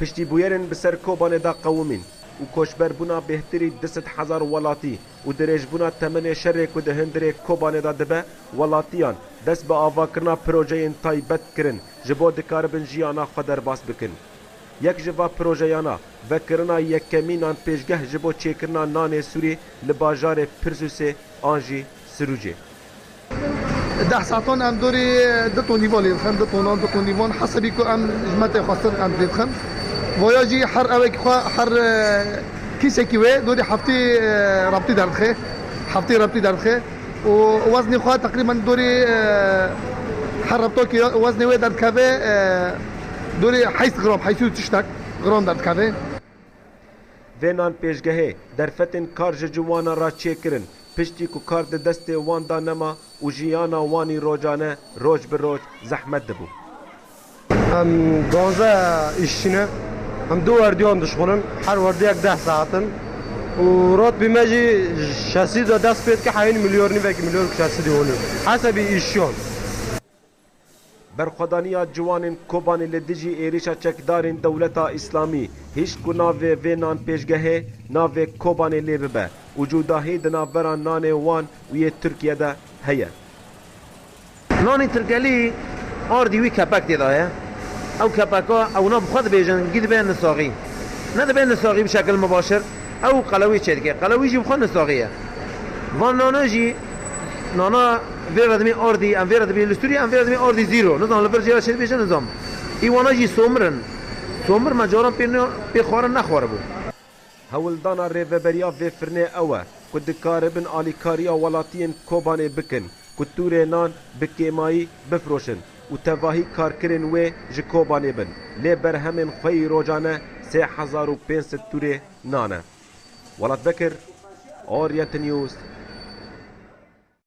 پشتی بویرن بسر کوبان دا قومین و کوشبر بونا بهتری 10,000 ولاتی و درێژ بونا تەمەنێ شەرێک و دەهێندرێ کۆبانێدا دەبە وڵاتیان دەست بە ئاواکردنا پرۆژەیەن تایبەت کردن ji بۆ دikarbin jiyana xwe derbas bikin. Yek ji va projeyana vekirina yekemînan pêşgeh ji bo çêkirina nanê Sûrî li bajarê Pirsûsê an jî Sirûcê. 10 ساعتان ام دوری 2 تون نیوان لیدخن 2 تونان 2 تون نیوان حسبی که ام جمعت خواستن ام لیدخن ویاجی هر اوکی خوا هر کیسه کیوه دوری هفته رابطی دردخه هفته رابطی دردخه و وزن خوا تقریبا دوری هر رابطه که وزن وی درد کبه دوری 8 گرم 8 گرم درد کبه Vênan pêşgehê derfetên kar ji ciwanan ra çêkirin piştî ku kar di destê wan da nema û jiyana wanî rojane roj bi roj zehmet dibû. Em 12 işçine em 2 werdiyan dişxunin her werdiyek 10 saatin û rot bîme jî şesî de dest pê dike heyîn milyonî vekî milyon şesî dî hûnin hesebî îşyan. Berxwedaniya ciwanên Kobanê li dijî êrişa çekdarên dewleta İslamî hîç ku navê vê nan pêşgehê navê Kobanê lê bibe û cudahî di navbera nanê wan û yê Tirkiyeyê heye. Nanê Tirkelî ardî wî kepek tê daye. Ew kepeka ew nav xwe dibêjin gî dibe nisaxî. Ne dibe nisaxî bi şekil mübaşir ew qelewî çê dike. Qelewî jî bi xwe nisaxî ye. Van nana jî nana vê redimê ardî em vê redimê li Sûriyê em vê redimê ardî zîro. Nizam li vir jêra çê dibêje nizam. Îwana jî somirin. Somir me caran pê xwarin nexware bû. Hewildana rêveberiya vê firnê ew e ku dikaribin alîkariya welatiyên Kobanê bikin ku tûrê nan bi kêmayî bifroşin û tevahî karkirên wê ji Kobanê bin. Lê berhemên xweyî rojane 3500 tûrê nan e. Welat Bekir, Orienta News,